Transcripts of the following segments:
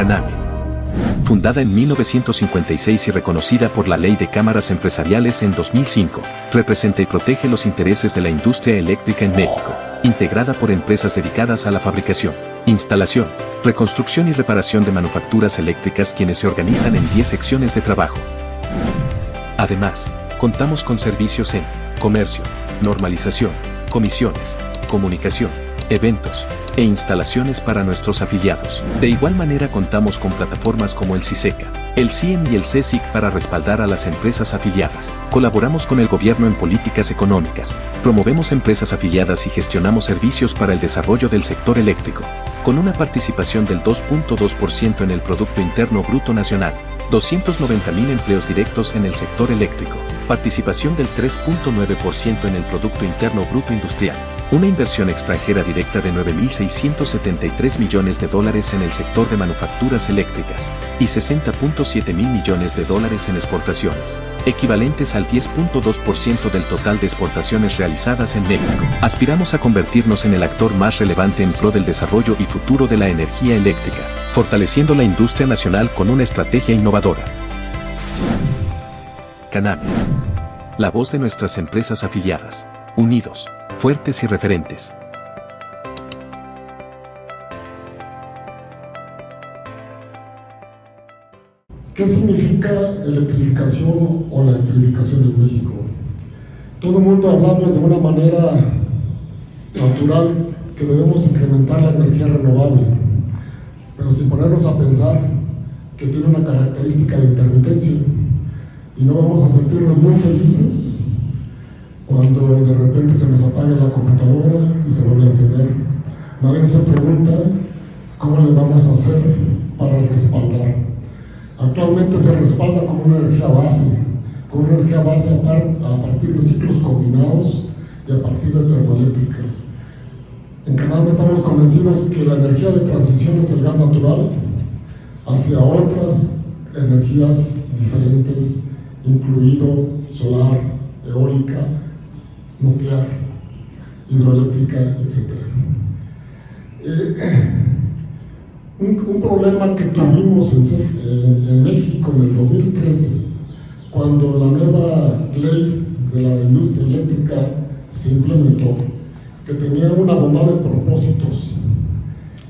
Caname. Fundada en 1956 y reconocida por la Ley de Cámaras Empresariales en 2005, representa y protege los intereses de la industria eléctrica en México, integrada por empresas dedicadas a la fabricación, instalación, reconstrucción y reparación de manufacturas eléctricas quienes se organizan en 10 secciones de trabajo. Además, contamos con servicios en comercio, normalización, comisiones, comunicación, eventos e instalaciones para nuestros afiliados. De igual manera contamos con plataformas como el CISECA, el CIEM y el CECIC para respaldar a las empresas afiliadas. Colaboramos con el gobierno en políticas económicas, promovemos empresas afiliadas y gestionamos servicios para el desarrollo del sector eléctrico, con una participación del 2.2% en el Producto Interno Bruto Nacional, 290.000 empleos directos en el sector eléctrico, participación del 3.9% en el Producto Interno Bruto Industrial, una inversión extranjera directa de $9.673 millones en el sector de manufacturas eléctricas y $60.7 mil millones en exportaciones, equivalentes al 10.2% del total de exportaciones realizadas en México. Aspiramos a convertirnos en el actor más relevante en pro del desarrollo y futuro de la energía eléctrica, fortaleciendo la industria nacional con una estrategia innovadora. Caname. La voz de nuestras empresas afiliadas, unidos, fuertes y referentes. ¿Qué significa electrificación o la electrificación de México? Todo el mundo hablamos de una manera natural que debemos incrementar la energía renovable, pero sin ponernos a pensar que tiene una característica de intermitencia y no vamos a sentirnos muy felices cuando de repente se nos apaga la computadora y se vuelve a encender. Nadie se pregunta cómo le vamos a hacer para respaldar. Actualmente se respalda con una energía base a partir de ciclos combinados y a partir de termoeléctricas. En Caname estamos convencidos que la energía de transición es el gas natural hacia otras energías diferentes, incluido solar, eólica, nuclear, hidroeléctrica, etc. Un problema que tuvimos en México en el 2013, cuando la nueva ley de la industria eléctrica se implementó, que tenía una bondad de propósitos,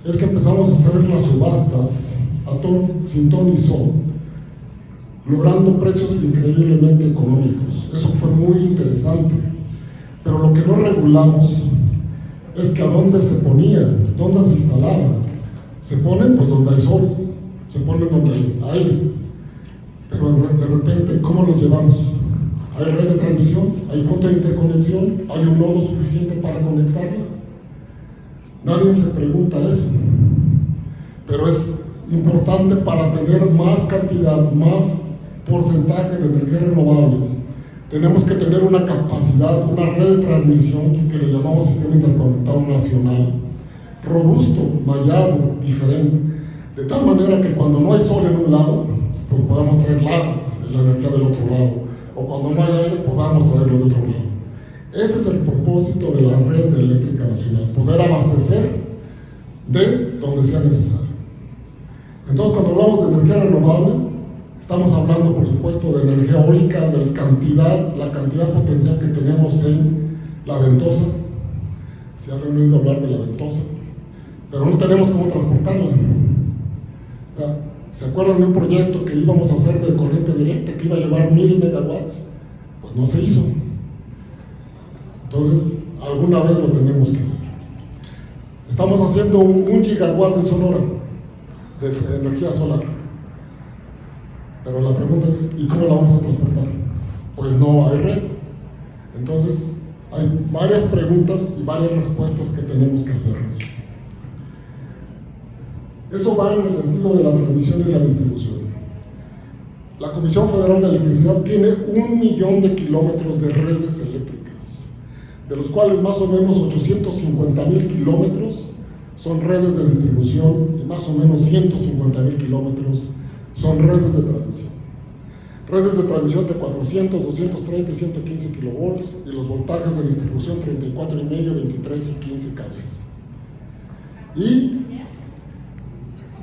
es que empezamos a hacer las subastas sin ton ni son, logrando precios increíblemente económicos. Eso fue muy interesante. Pero lo que no regulamos es que a dónde se ponían, dónde se instalaban. Se ponen pues donde hay sol, se ponen donde hay aire. Pero de repente, ¿cómo los llevamos? ¿Hay red de transmisión? ¿Hay punto de interconexión? ¿Hay un nodo suficiente para conectarla? Nadie se pregunta eso. Pero es importante para tener más cantidad, más porcentaje de energías renovables. Tenemos que tener una capacidad, una red de transmisión que le llamamos Sistema Interconectado Nacional, robusto, mallado, diferente, de tal manera que cuando no hay sol en un lado, pues podamos traer la energía del otro lado, o cuando no hay aire, podamos traerlo de otro lado. Ese es el propósito de la red eléctrica nacional, poder abastecer de donde sea necesario. Entonces, cuando hablamos de energía renovable, estamos hablando, por supuesto, de energía eólica, de la cantidad potencial que tenemos en la Ventosa. Si han oído hablar de la Ventosa, pero no tenemos cómo transportarla. ¿Se acuerdan de un proyecto que íbamos a hacer de corriente directa que iba a llevar 1000 megawatts? Pues no se hizo. Entonces, alguna vez lo tenemos que hacer. Estamos haciendo 1 gigawatt en Sonora de energía solar. Pero la pregunta es, ¿y cómo la vamos a transportar? Pues no hay red. Entonces, hay varias preguntas y varias respuestas que tenemos que hacernos. Eso va en el sentido de la transmisión y la distribución. La Comisión Federal de Electricidad tiene 1 millón de kilómetros de redes eléctricas, de los cuales más o menos 850,000 kilómetros son redes de distribución y más o menos 150,000 kilómetros son redes de transmisión. Redes de transmisión de 400, 230 y 115 kilovolts y los voltajes de distribución 34,5, 23 y 15 kV. Y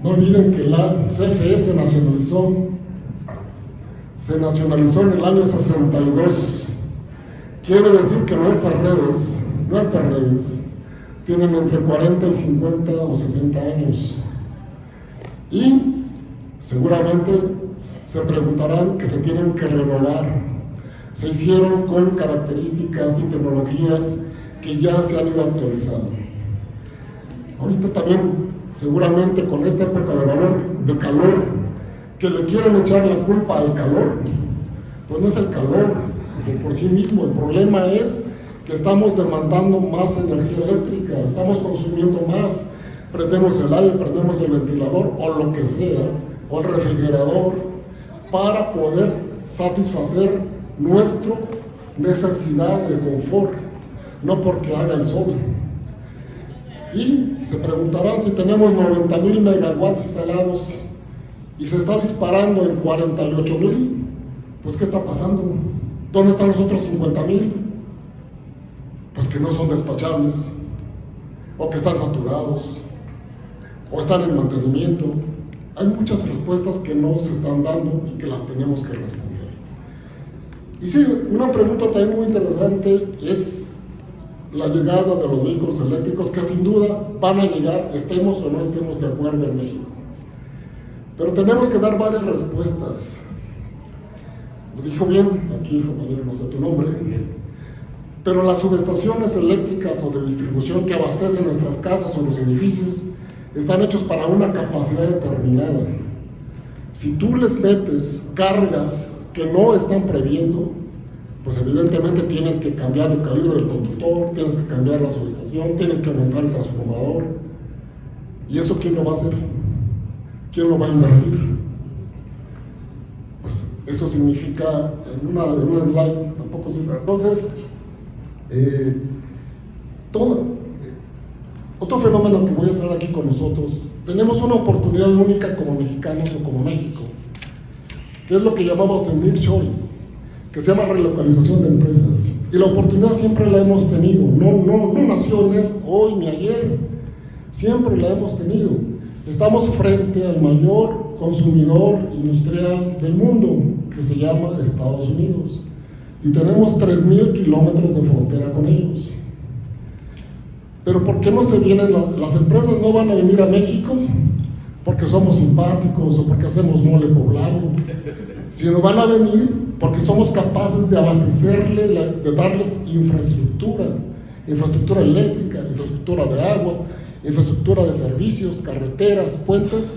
No olviden que la CFE se nacionalizó en el año 62. Quiere decir que nuestras redes tienen entre 40 y 50 o 60 años. Y seguramente se preguntarán que se tienen que renovar. Se hicieron con características y tecnologías que ya se han ido actualizando. Ahorita también, seguramente con esta época de calor, que le quieren echar la culpa al calor, pues no es el calor por sí mismo. El problema es que estamos demandando más energía eléctrica, estamos consumiendo más, prendemos el aire, prendemos el ventilador o lo que sea, o el refrigerador, para poder satisfacer nuestra necesidad de confort, no porque haga el sol. Y se preguntarán, si tenemos 90,000 megawatts instalados y se está disparando en 48,000, pues ¿qué está pasando? ¿Dónde están los otros 50,000? Pues que no son despachables, o que están saturados, o están en mantenimiento. Hay muchas respuestas que no se están dando y que las tenemos que responder. Y sí, una pregunta también muy interesante es la llegada de los vehículos eléctricos, que sin duda van a llegar, estemos o no estemos de acuerdo en México. Pero tenemos que dar varias respuestas. Lo dijo bien aquí el compañero, no sé tu nombre, pero las subestaciones eléctricas o de distribución que abastecen nuestras casas o los edificios están hechos para una capacidad determinada. Si tú les metes cargas que no están previendo, pues evidentemente tienes que cambiar el calibre del conductor, tienes que cambiar la subestación, tienes que aumentar el transformador. ¿Y eso quién lo va a hacer? ¿Quién lo va a invertir? Pues eso significa, en una slide tampoco sirve. Entonces, otro fenómeno que voy a traer aquí con nosotros, tenemos una oportunidad única como mexicanos o como México, que es lo que llamamos el nearshoring, que se llama relocalización de empresas. Y la oportunidad siempre la hemos tenido, no nació hoy ni ayer, siempre la hemos tenido. Estamos frente al mayor consumidor industrial del mundo, que se llama Estados Unidos, y tenemos 3,000 kilómetros de frontera con ellos. Pero ¿por qué no se vienen? Las empresas no van a venir a México porque somos simpáticos o porque hacemos mole poblano, sino van a venir porque somos capaces de abastecerle, de darles infraestructura eléctrica, infraestructura de agua, infraestructura de servicios, carreteras, puentes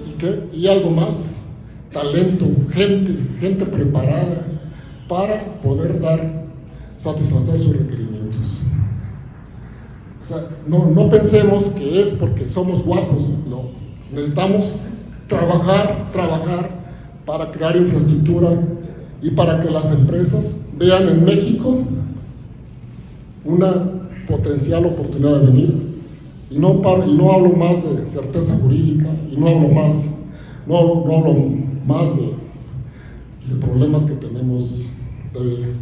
y algo más, talento, gente preparada para poder satisfacer sus requerimientos. O sea, no pensemos que es porque somos guapos, no. Necesitamos trabajar para crear infraestructura y para que las empresas vean en México una potencial oportunidad de venir. Y no hablo más de certeza jurídica, y no hablo más de problemas que tenemos de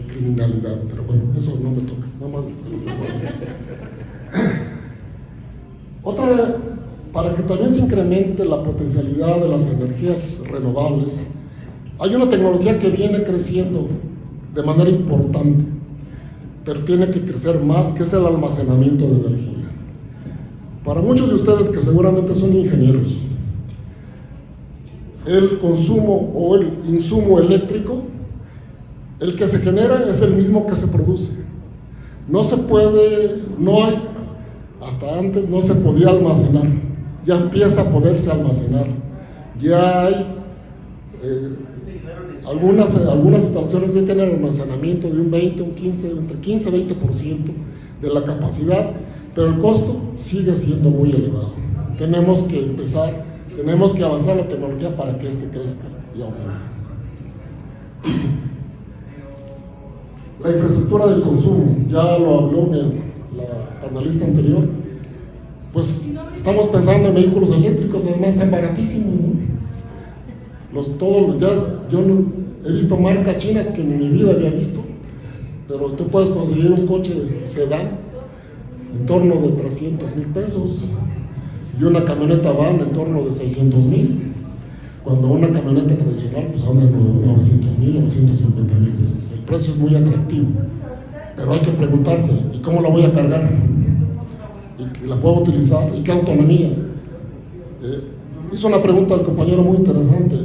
criminalidad, pero bueno, eso no me toca, nada más. Otra, para que también se incremente la potencialidad de las energías renovables, hay una tecnología que viene creciendo de manera importante, pero tiene que crecer más, que es el almacenamiento de energía. Para muchos de ustedes que seguramente son ingenieros, el consumo o el insumo eléctrico, el que se genera es el mismo que se produce. Hasta antes no se podía almacenar, ya empieza a poderse almacenar. Ya hay algunas instalaciones ya tienen almacenamiento de un 20, un 15, entre 15 y 20% de la capacidad, pero el costo sigue siendo muy elevado. Tenemos que avanzar la tecnología para que crezca y aumente. La infraestructura del consumo, ya lo habló la panelista anterior, pues estamos pensando en vehículos eléctricos, además están baratísimos, ¿no? Yo no, he visto marcas chinas que en mi vida había visto, pero tú puedes conseguir un coche sedán en torno de 300,000 pesos y una camioneta van en torno de 600,000, cuando una camioneta tradicional pues anda en 900,000 o 950,000 pesos. El precio es muy atractivo, pero hay que preguntarse, ¿y cómo la voy a cargar? ¿Y la puedo utilizar? ¿Y qué autonomía? Hizo una pregunta al compañero muy interesante.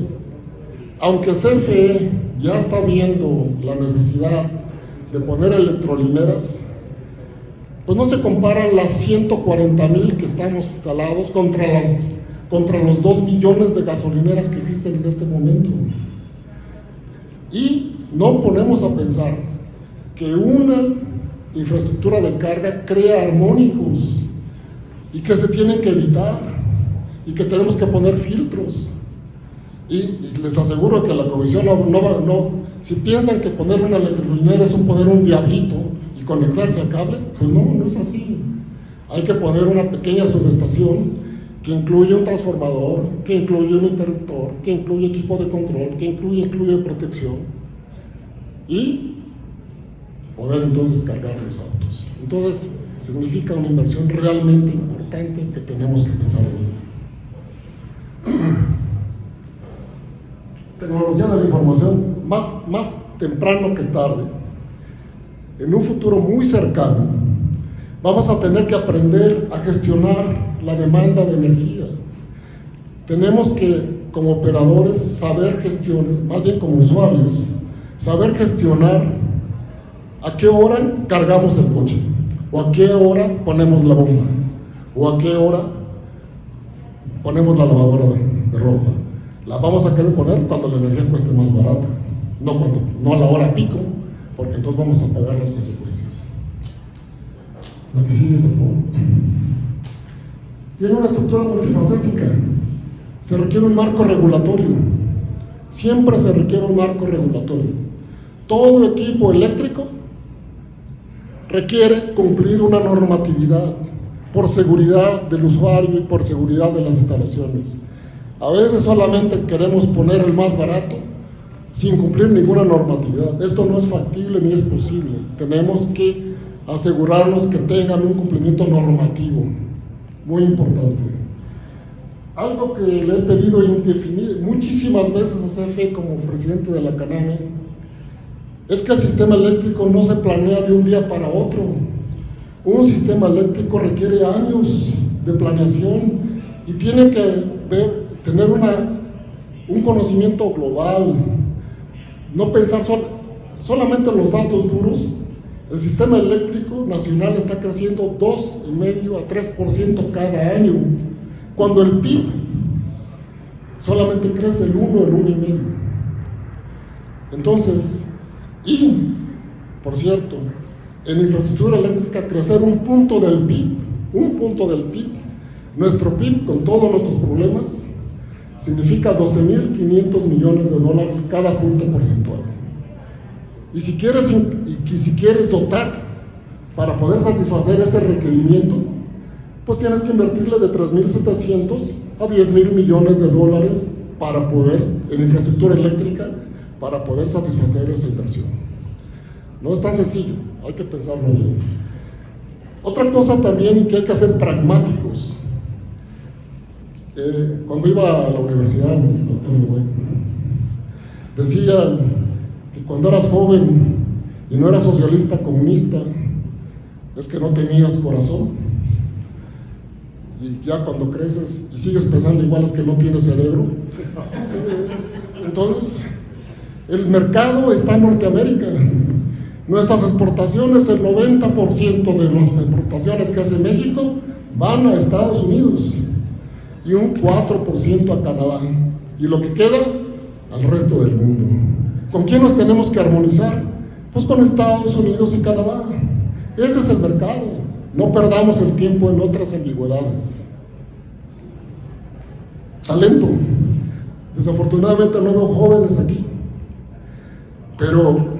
Aunque CFE ya está viendo la necesidad de poner electrolineras, pues no se comparan las 140,000 que estamos instalados contra los 2 millones de gasolineras que existen en este momento. Y no ponemos a pensar que una infraestructura de carga crea armónicos y que se tienen que evitar y que tenemos que poner filtros. Y les aseguro que la comisión no, si piensan que poner una electrolinera es poner un diablito y conectarse al cable, pues no es así. Hay que poner una pequeña subestación que incluye un transformador, que incluye un interruptor, que incluye equipo de control, que incluye protección, y poder entonces cargar los autos. Entonces significa una inversión realmente importante que tenemos que pensar en ella. Tecnología de la información, más temprano que tarde, en un futuro muy cercano, vamos a tener que aprender a gestionar la demanda de energía. Tenemos que, como operadores, saber gestionar, más bien como usuarios, saber gestionar a qué hora cargamos el coche, o a qué hora ponemos la bomba, o a qué hora ponemos la lavadora de ropa. La vamos a querer poner cuando la energía cueste más barata, no a la hora pico, porque entonces vamos a pagar las consecuencias. La que sigue, por favor. Tiene una estructura multifacética. Se requiere un marco regulatorio. Siempre se requiere un marco regulatorio. Todo equipo eléctrico requiere cumplir una normatividad por seguridad del usuario y por seguridad de las instalaciones. A veces solamente queremos poner el más barato sin cumplir ninguna normatividad. Esto no es factible ni es posible. Tenemos que asegurarnos que tengan un cumplimiento normativo, muy importante. Algo que le he pedido muchísimas veces a CFE como presidente de la CANAME es que el sistema eléctrico no se planea de un día para otro. Un sistema eléctrico requiere años de planeación y tiene que tener un conocimiento global, no pensar solamente en los datos duros. El sistema eléctrico nacional está creciendo 2,5 a 3% cada año, cuando el PIB solamente crece el 1,5. Entonces, y por cierto, en infraestructura eléctrica crecer un punto del PIB, nuestro PIB con todos nuestros problemas, significa 12,500 millones de dólares cada punto porcentual. Y si quieres dotar para poder satisfacer ese requerimiento, pues tienes que invertirle de 3,700 a 10,000 millones de dólares en infraestructura eléctrica para poder satisfacer esa inversión. No es tan sencillo, hay que pensarlo bien. Otra cosa también que hay que ser pragmáticos. Cuando iba a la universidad, decían que cuando eras joven y no eras socialista, comunista, es que no tenías corazón, y ya cuando creces y sigues pensando igual es que no tienes cerebro. Entonces, el mercado está en Norteamérica. Nuestras exportaciones, el 90% de las exportaciones que hace México van a Estados Unidos y un 4% a Canadá, y lo que queda al resto del mundo. ¿Con quién nos tenemos que armonizar? Pues con Estados Unidos y Canadá. Ese es el mercado. No perdamos el tiempo en otras ambigüedades. Talento. Desafortunadamente no veo jóvenes aquí, pero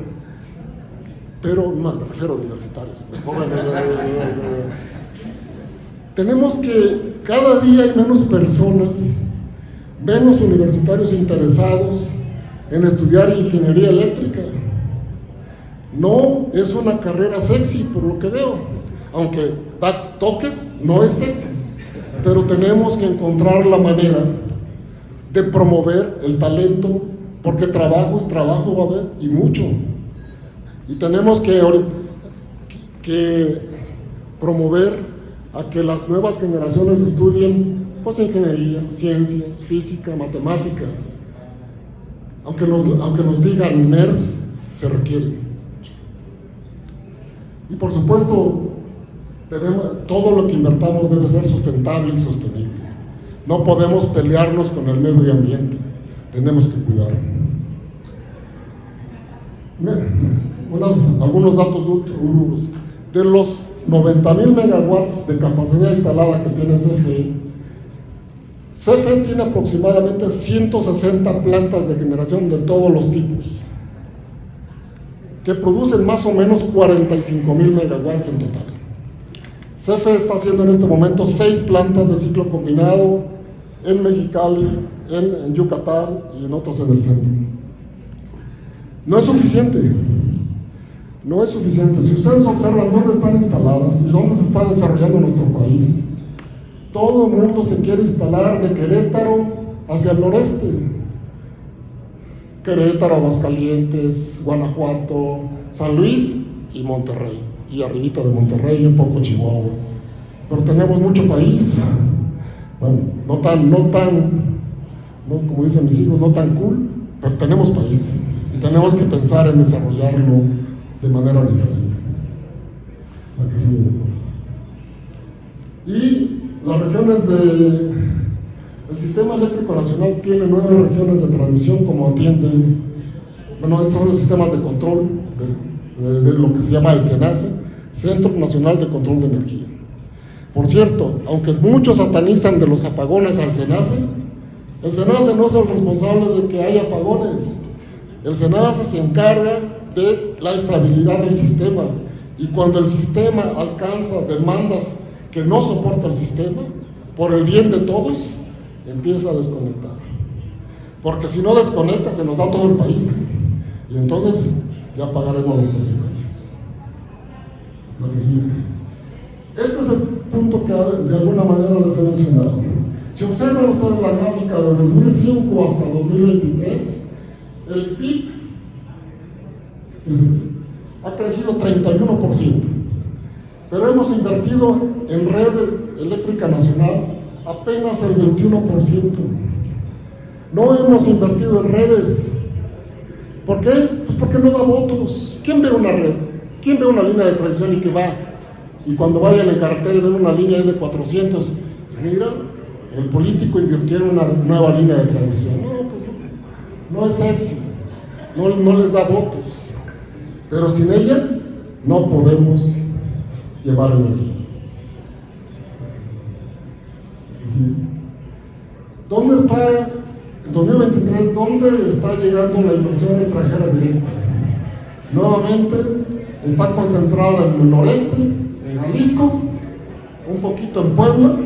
no, me refiero a universitarios, jóvenes. Tenemos que, cada día hay menos personas, menos universitarios interesados en estudiar ingeniería eléctrica. No es una carrera sexy, por lo que veo, aunque da toques, no es sexy, pero tenemos que encontrar la manera de promover el talento, porque trabajo y trabajo va a haber, y mucho. Y tenemos que promover a que las nuevas generaciones estudien pues ingeniería, ciencias, física, matemáticas. Aunque nos digan nerds, se requieren. Y por supuesto, todo lo que invertamos debe ser sustentable y sostenible. No podemos pelearnos con el medio ambiente, tenemos que cuidarlo. Algunos datos duros. De los 90,000 megawatts de capacidad instalada que tiene CFE tiene aproximadamente 160 plantas de generación de todos los tipos, que producen más o menos 45,000 megawatts en total. CFE está haciendo en este momento 6 plantas de ciclo combinado en Mexicali, en Yucatán y en otros en el centro. No es suficiente. No es suficiente. Si ustedes observan dónde están instaladas y dónde se está desarrollando nuestro país, todo el mundo se quiere instalar de Querétaro hacia el noreste. Querétaro, Aguascalientes, Guanajuato, San Luis y Monterrey. Y arribita de Monterrey y un poco Chihuahua. Pero tenemos mucho país. Bueno, no como dicen mis hijos, no tan cool, pero tenemos país. Y tenemos que pensar en desarrollarlo de manera diferente. Y las regiones el sistema eléctrico nacional tiene 9 regiones de transmisión como atienden, estos son los sistemas de control de lo que se llama el CENACE, Centro Nacional de Control de Energía. Por cierto, aunque muchos satanizan de los apagones al CENACE, el CENACE no es el responsable de que haya apagones. El CENACE se encarga de la estabilidad del sistema, y cuando el sistema alcanza demandas que no soporta el sistema, por el bien de todos, empieza a desconectar. Porque si no desconecta, se nos va todo el país, y entonces ya pagaremos las consecuencias. Lo que sigue. Este es el punto que de alguna manera les he mencionado. Si observan ustedes la gráfica de 2005 hasta 2023, el PIB ha crecido 31%, pero hemos invertido en red eléctrica nacional apenas el 21%. No hemos invertido en redes. ¿Por qué? Pues porque no da votos. ¿Quién ve una red? ¿Quién ve una línea de transmisión y que va? Y cuando vayan en carretera y ven una línea de 400, mira, el político invirtió en una nueva línea de transmisión. No, pues no es sexy, no les da votos. Pero sin ella no podemos llevar energía. ¿Sí? ¿Dónde está, en 2023, dónde está llegando la inversión extranjera directa? Nuevamente está concentrada en el noreste, en Jalisco, un poquito en Puebla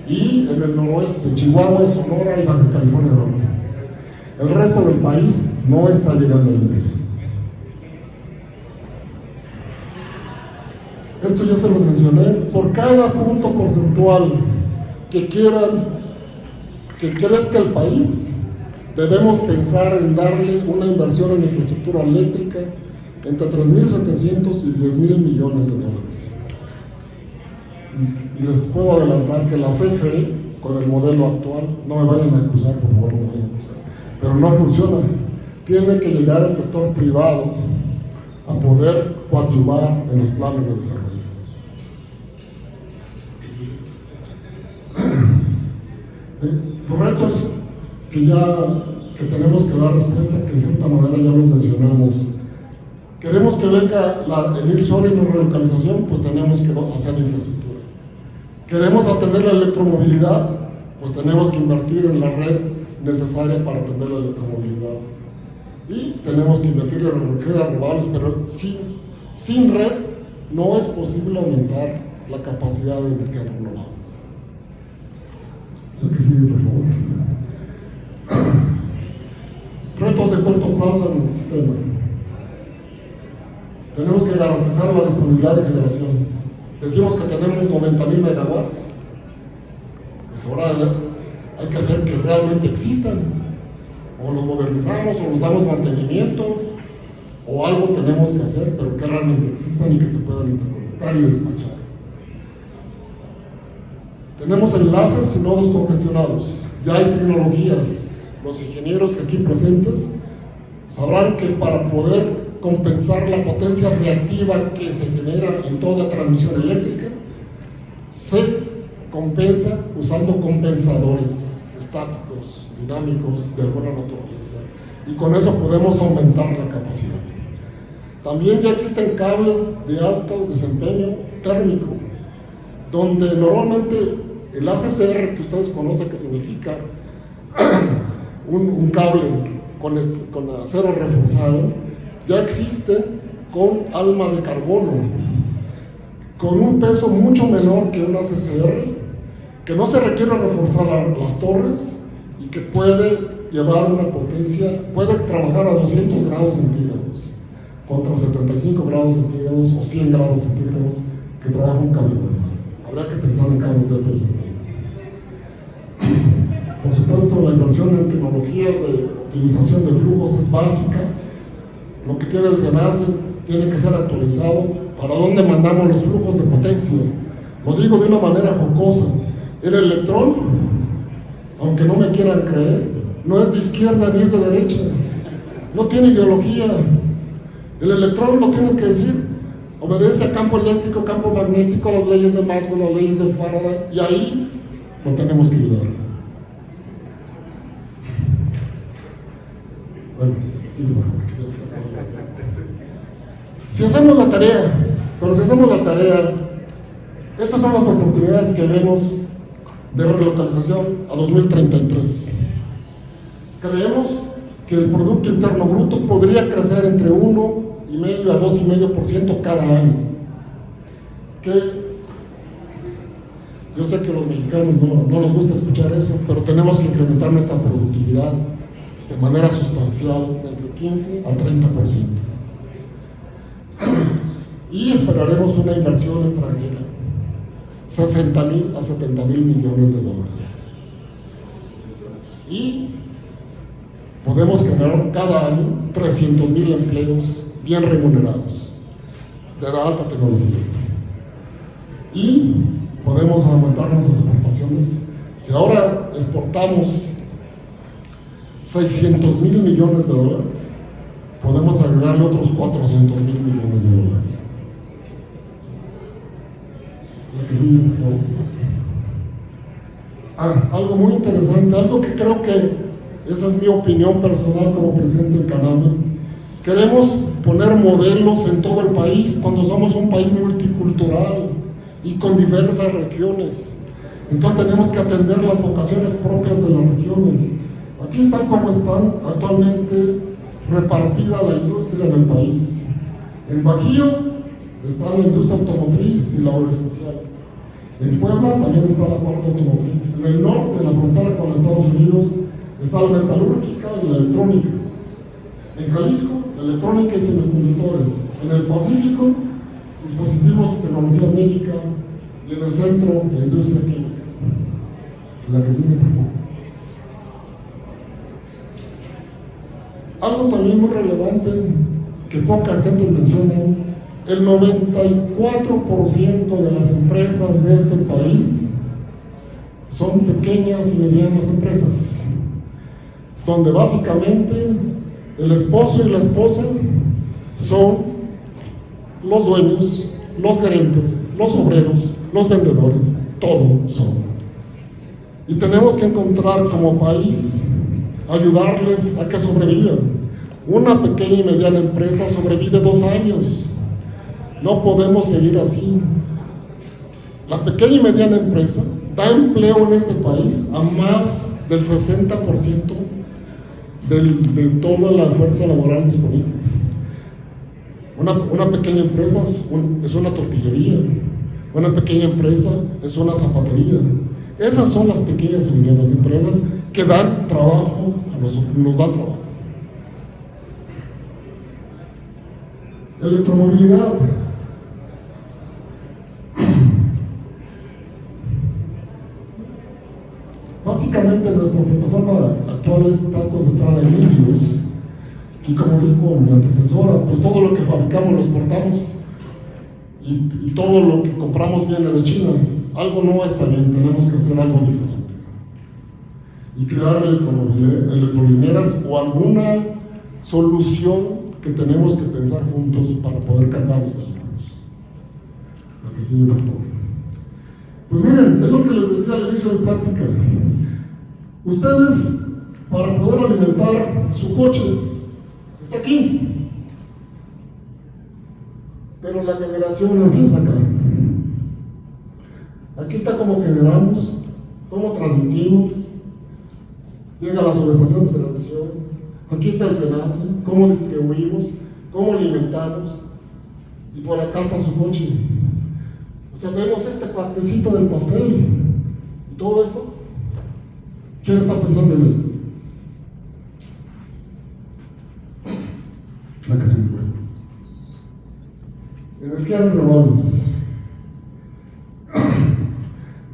y en el noroeste, Chihuahua, Sonora y Baja California Norte. El resto del país no está llegando la inversión. Esto ya se los mencioné. Por cada punto porcentual que crezca el país, debemos pensar en darle una inversión en infraestructura eléctrica entre 3.700 y 10,000 millones de dólares. Y les puedo adelantar que la CFE, con el modelo actual, no me vayan a acusar, por favor, no me vayan a acusar, pero no funciona. Tiene que llegar el sector privado a poder coadyuvar en los planes de desarrollo. Los retos que tenemos que dar respuesta, que de cierta manera ya los mencionamos. Queremos que venga el nearshoring y la relocalización, pues tenemos que hacer infraestructura. Queremos atender la electromovilidad, pues tenemos que invertir en la red necesaria para atender la electromovilidad. Y tenemos que invertir en energías renovables, pero sin red no es posible aumentar la capacidad de energías renovables. Que sigue, por favor. Retos de corto plazo en el sistema. Tenemos que garantizar la disponibilidad de generación. Decimos que tenemos 90,000 megawatts. Pues ahora hay que hacer que realmente existan, o los modernizamos, o los damos mantenimiento, o algo tenemos que hacer, pero que realmente existan y que se puedan interconectar y despachar. Tenemos enlaces y nodos congestionados. Ya hay tecnologías. Los ingenieros aquí presentes sabrán que para poder compensar la potencia reactiva que se genera en toda transmisión eléctrica, se compensa usando compensadores estáticos, dinámicos, de alguna naturaleza, y con eso podemos aumentar la capacidad. También ya existen cables de alto desempeño térmico, donde normalmente el ACCR, que ustedes conocen que significa un cable con acero reforzado, ya existe con alma de carbono, con un peso mucho menor que un ACCR, que no se requiere reforzar las torres y que puede llevar una potencia, puede trabajar a 200 grados centígrados contra 75 grados centígrados o 100 grados centígrados que trabaja un cable normal. Habría que pensar en cables de peso. Por supuesto, la inversión en tecnologías de optimización de flujos es básica. Lo que tiene el SENACE tiene que ser actualizado. ¿Para dónde mandamos los flujos de potencia? Lo digo de una manera jocosa. El electrón, aunque no me quieran creer, no es de izquierda ni es de derecha. No tiene ideología. El electrón, lo tienes que decir, obedece a campo eléctrico, campo magnético, las leyes de Maxwell, las leyes de Faraday, y ahí lo tenemos que ayudar. Bueno, sí, si hacemos la tarea, estas son las oportunidades que vemos de relocalización a 2033. Creemos que el Producto Interno Bruto podría crecer entre 1,5 a 2,5% cada año. Que yo sé que a los mexicanos no nos gusta escuchar eso, pero tenemos que incrementar nuestra productividad de manera sustancial, de entre 15 a 30%. Y esperaremos una inversión extranjera, 60,000 a 70,000 millones de dólares. Y podemos generar cada año 300,000 empleos bien remunerados, de la alta tecnología. Y podemos aumentar nuestras exportaciones. Si ahora exportamos 600,000 millones de dólares, podemos agregarle otros 400,000 millones de dólares. La que sigue, por favor. Algo muy interesante, algo que creo que esa es mi opinión personal como presidente del Caname. Queremos poner modelos en todo el país cuando somos un país multicultural y con diversas regiones. Entonces tenemos que atender las vocaciones propias de las regiones. Aquí están como están actualmente repartida la industria en el país. En Bajío está la industria automotriz y la aeroespacial. En Puebla también está la parte automotriz. En el norte, en la frontera con Estados Unidos, está la metalúrgica y la electrónica. En Jalisco, electrónica y semiconductores. En el Pacífico, dispositivos y tecnología médica. Y en el centro, la industria química. La que sigue, por favor. Algo también muy relevante que poca gente menciona: el 94% de las empresas de este país son pequeñas y medianas empresas, donde básicamente el esposo y la esposa son los dueños, los gerentes, los obreros, los vendedores, todo son. Y tenemos que encontrar como país, ayudarles a que sobrevivan. Una pequeña y mediana empresa sobrevive 2 años. No podemos seguir así. La pequeña y mediana empresa da empleo en este país a más del 60% de toda la fuerza laboral disponible. Una pequeña empresa es una tortillería. Una pequeña empresa es una zapatería. Esas son las pequeñas y medianas empresas que dan trabajo, nos dan trabajo. Electromovilidad. Básicamente nuestra plataforma actual está concentrada en híbridos y, como dijo mi antecesora, pues todo lo que fabricamos lo exportamos y todo lo que compramos viene de China. Algo no está bien, tenemos que hacer algo diferente y crear electrolineras o alguna solución que tenemos que pensar juntos para poder cargar los vehículos. Lo que sigue, por favor. Pues miren, es lo que les decía al inicio de pláticas. Ustedes, para poder alimentar su coche, está aquí. Pero la generación empieza acá. Aquí está cómo generamos, cómo transmitimos, llega a la subestación de transmisión, aquí está el SENACE, cómo distribuimos, cómo alimentamos, y por acá está su coche. O sea, vemos este partecito del pastel, y todo esto, ¿quién está pensando en él? La que se me fue. Energías renovables.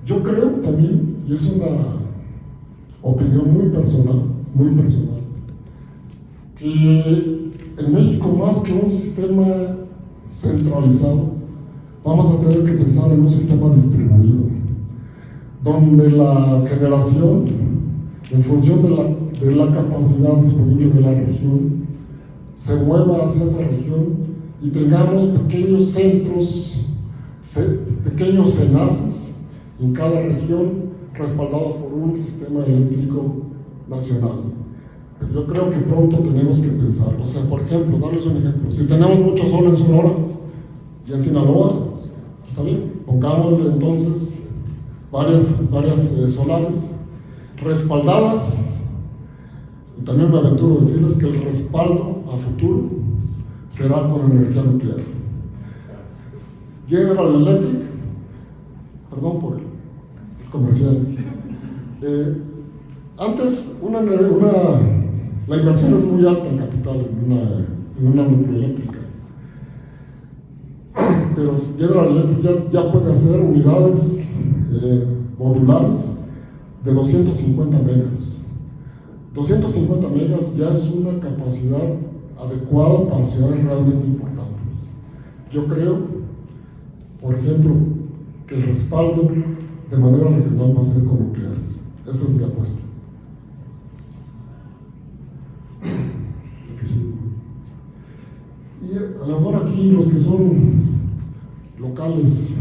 Yo creo también, y es una opinión muy personal, que en México, más que un sistema centralizado, vamos a tener que pensar en un sistema distribuido, donde la generación, en función de la capacidad disponible de la región, se mueva hacia esa región y tengamos pequeños centros, pequeños SENACES en cada región, respaldados por un sistema eléctrico nacional. Pero yo creo que pronto tenemos que pensar, o sea, por ejemplo, darles un ejemplo, si tenemos mucho sol en Sonora y en Sinaloa, está bien, pongámosle entonces varias solares respaldadas, y también me aventuro a decirles que el respaldo a futuro será con energía nuclear. General Electric, perdón por el comercial, antes la inversión es muy alta en capital en una nucleoeléctrica, pero General Electric ya puede hacer unidades modulares de 250 megas. 250 megas ya es una capacidad adecuada para ciudades realmente importantes. Yo creo, por ejemplo, que el respaldo de manera regional va a ser con nucleares. Esa es mi apuesta. Y a lo mejor aquí los que son locales,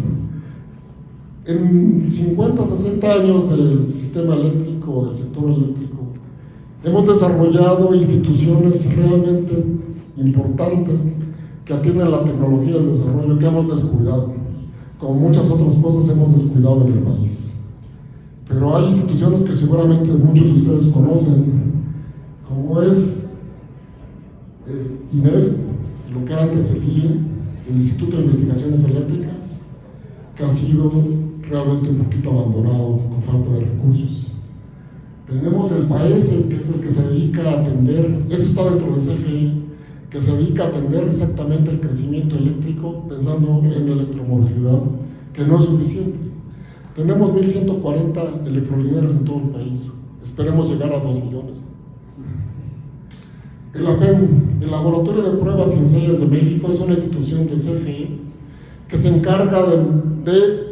en 50, 60 años del sistema eléctrico, del sector eléctrico, hemos desarrollado instituciones realmente importantes que atienden la tecnología y el desarrollo que hemos descuidado. Como muchas otras cosas hemos descuidado en el país. Pero hay instituciones que seguramente muchos de ustedes conocen, como es el INEL, lo que era antes el IE, el Instituto de Investigaciones Eléctricas, que ha sido realmente un poquito abandonado con falta de recursos. Tenemos el PAES, que es el que se dedica a atender, eso está dentro de CFE, que se dedica a atender exactamente el crecimiento eléctrico, pensando en electromovilidad, que no es suficiente. Tenemos 1.140 electrolineras en todo el país, esperemos llegar a 2 millones. El APEM, el Laboratorio de Pruebas y Ensayos de México, es una institución de CFE que se encarga de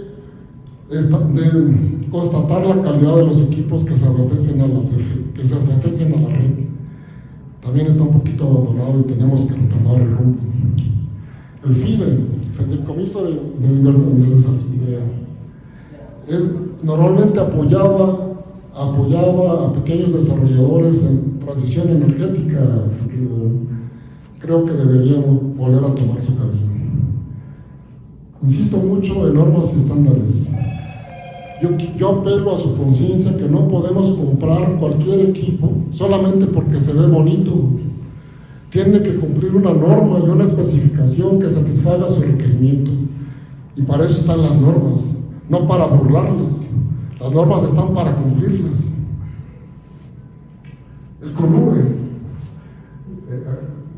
constatar la calidad de los equipos que se abastecen a la CFE, que se abastecen a la red. También está un poquito abandonado y tenemos que retomar el rumbo. El FIDE, el Fideicomiso de normalmente apoyaba a pequeños desarrolladores en transición energética, que creo que deberíamos volver a tomar su camino. Insisto mucho en normas y estándares. Yo apelo a su conciencia que no podemos comprar cualquier equipo solamente porque se ve bonito. Tiene que cumplir una norma y una especificación que satisfaga su requerimiento. Y para eso están las normas, no para burlarlas. Las normas están para cumplirlas. El CONUE,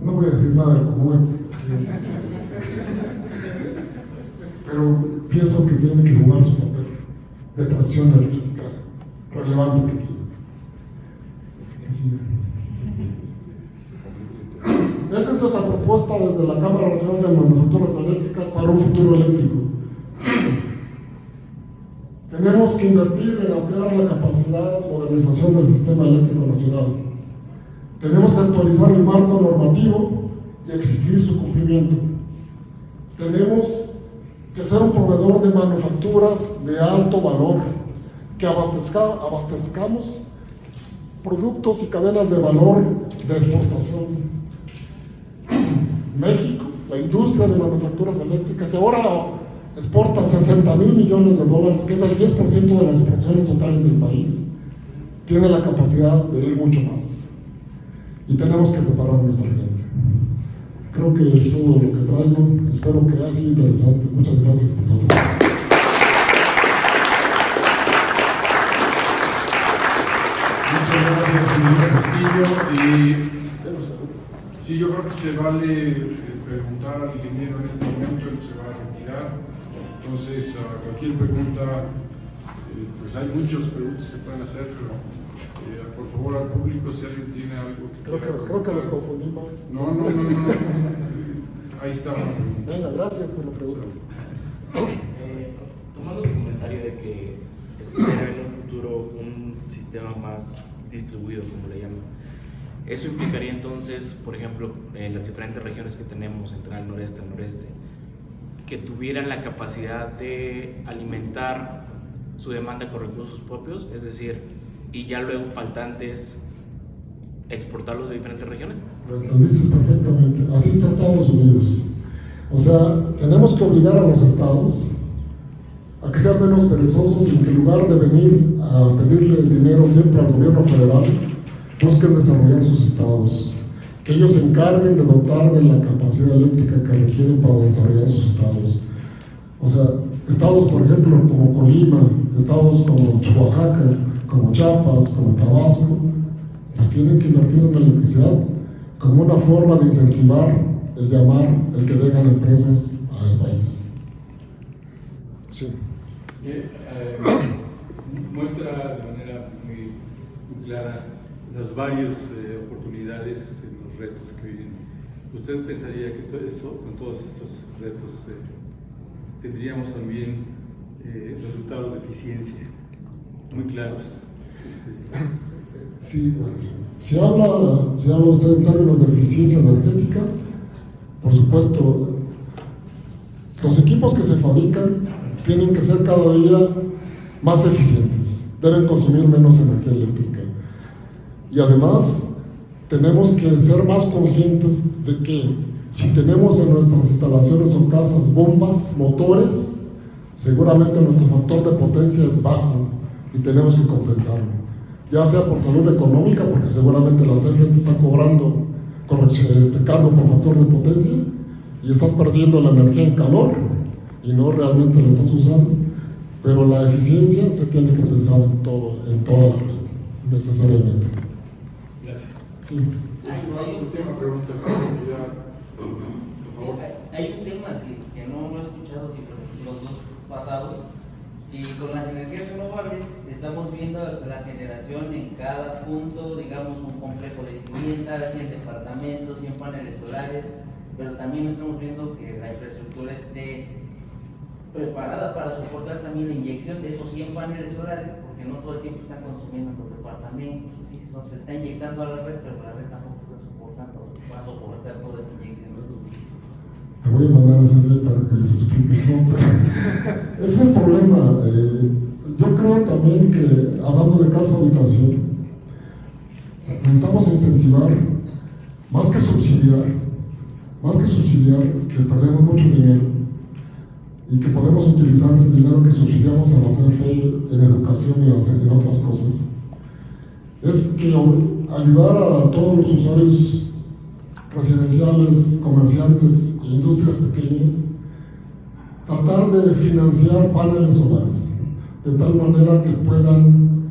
no voy a decir nada del CONUE, pero pienso que tiene que jugar su papel de transición energética relevante que tiene. Esa es nuestra propuesta desde la Cámara Nacional de Manufacturas Eléctricas para un futuro eléctrico. Tenemos que invertir en ampliar la capacidad de modernización del sistema eléctrico nacional. Tenemos que actualizar el marco normativo y exigir su cumplimiento. Tenemos que ser un proveedor de manufacturas de alto valor, que abastezcamos productos y cadenas de valor de exportación. México, la industria de manufacturas eléctricas, ahora exporta $60,000 millones, que es el 10% de las exportaciones totales del país. Tiene la capacidad de ir mucho más. Y tenemos que preparar a nuestra gente. Creo que es todo lo que traigo. Espero que haya sido interesante. Muchas gracias por todo. Muchas gracias, señor Castillo. Sí, yo creo que se vale preguntar al ingeniero en este momento, él se va a retirar. Entonces, a cualquier pregunta, pues hay muchas preguntas que se pueden hacer, pero por favor al público, si alguien tiene algo que Creo que los confundí más. No. Ahí está. Venga, gracias por la pregunta. Tomando tu comentario de que espera en un futuro un sistema más distribuido, como le llaman, eso implicaría entonces, por ejemplo, en las diferentes regiones que tenemos, central, noreste, noreste, que tuvieran la capacidad de alimentar su demanda con recursos propios, es decir, y ya luego faltantes exportarlos de diferentes regiones. Lo entendiste perfectamente. Así está Estados Unidos. O sea, tenemos que obligar a los estados a que sean menos perezosos y que en lugar de venir a pedirle el dinero siempre al gobierno federal, busquen desarrollar sus estados, que ellos se encarguen de dotar de la capacidad eléctrica que requieren para desarrollar sus estados. O sea, estados, por ejemplo, como Colima, estados como Oaxaca, como Chiapas, como Tabasco, pues tienen que invertir en la electricidad como una forma de incentivar el llamar, el que vengan empresas al país. Sí. Muestra de manera muy clara las varias oportunidades en los retos que vienen. ¿Usted pensaría que con todos estos retos tendríamos también resultados de eficiencia muy claros? Sí, si habla usted en términos de eficiencia energética, por supuesto, los equipos que se fabrican tienen que ser cada día más eficientes, deben consumir menos energía eléctrica. Y además, tenemos que ser más conscientes de que si tenemos en nuestras instalaciones o casas bombas, motores, seguramente nuestro factor de potencia es bajo y tenemos que compensarlo. Ya sea por salud económica, porque seguramente la CFE te está cobrando cargo por factor de potencia y estás perdiendo la energía en calor y no realmente la estás usando, pero la eficiencia se tiene que pensar en toda la red, necesariamente. Gracias. Sí. Última pregunta, por favor. Hay un tema que no he escuchado los dos pasados, y con las energías renovables estamos viendo la generación en cada punto, digamos un complejo de viviendas, 100 departamentos, 100 paneles solares, pero también estamos viendo que la infraestructura esté preparada para soportar también la inyección de esos 100 paneles solares, porque no todo el tiempo están consumiendo los departamentos, así, se está inyectando a la red, pero la red tampoco está soportando, va a soportar toda esa inyección. Te voy a mandar a CD para que les expliques. ¿No? Ese es el problema. Yo creo también que, hablando de casa habitación, necesitamos incentivar, más que subsidiar, que perdemos mucho dinero y que podemos utilizar ese dinero que subsidiamos a la CFE en educación y en otras cosas, es que ayudar a todos los usuarios residenciales, comerciantes e industrias pequeñas, tratar de financiar paneles solares, de tal manera que puedan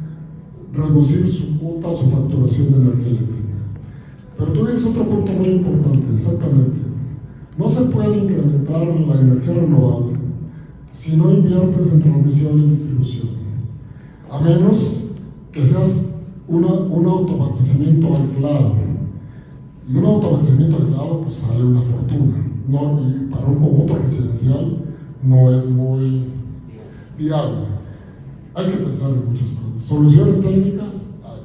reducir su cuota, su facturación de energía eléctrica. Pero tú dices otro punto muy importante, exactamente. No se puede incrementar la energía renovable si no inviertes en transmisión y distribución, a menos que seas un autoabastecimiento aislado. Y un autoabastecimiento aislado pues sale una fortuna, ¿no? Y para un conjunto residencial no es muy viable. Hay que pensar en muchas cosas. Soluciones técnicas hay.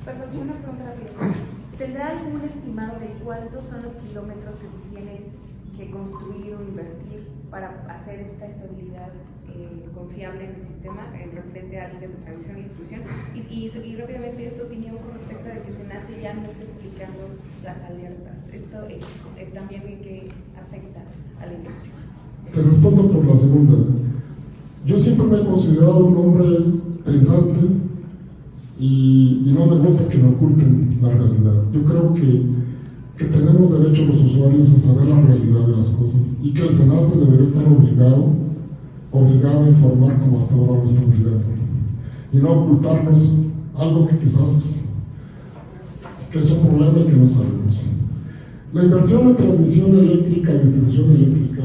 Perdón, una pregunta rápida. ¿Tendrá algún estimado de cuántos son los kilómetros que se tienen que construir o invertir para hacer esta estabilidad confiable en el sistema en referente a líneas de transmisión y distribución? Y rápidamente su opinión con respecto de que SENACE ya no esté publicando las alertas. ¿Esto también en qué afecta a la industria? Te respondo por la segunda. Yo siempre me he considerado un hombre pensante y no me gusta que me oculten la realidad. Yo creo que tenemos derecho los usuarios a saber la realidad de las cosas y que el SENACE debería estar obligado a informar como hasta ahora lo está obligado y no ocultarnos algo que quizás que es un problema y que no sabemos. La inversión en transmisión eléctrica, distribución eléctrica,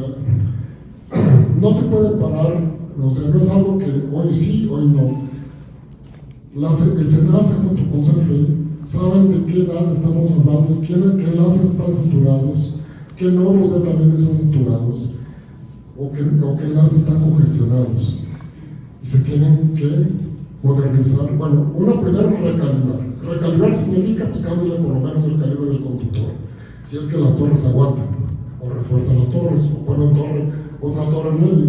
no se puede parar, o sea, no es algo que hoy sí, hoy no. El SENACE junto con CFE saben de qué edad estamos hablando, qué enlaces están saturados, qué nodos de también están saturados, o qué enlaces están congestionados. Y se tienen que modernizar. Bueno, primero recalibrar. Recalibrar significa pues cambiarle por lo menos el calibre del conductor. Si es que las torres aguantan, o refuerzan las torres, o ponen otra torre en medio.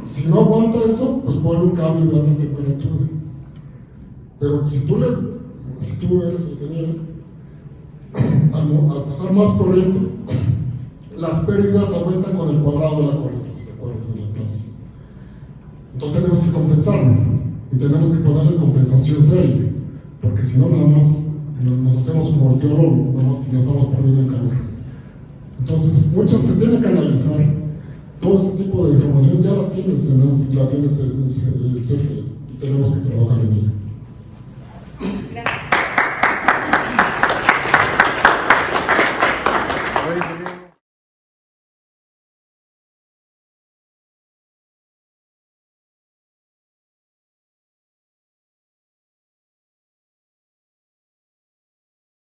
Si no aguanta eso, pues pone un cable de alta temperatura. Pero si tú eres ingeniero, al pasar más corriente, las pérdidas aumentan con el cuadrado de la corriente, si te acuerdas de las clases. Entonces tenemos que compensarlo y tenemos que ponerle compensación seria, porque si no, nada más nos hacemos como el teólogo, nada más nos estamos perdiendo en calor. Entonces, se tiene que analizar. Todo este tipo de información ya la tiene el SENACE, la tiene el CFE y tenemos que trabajar en ella.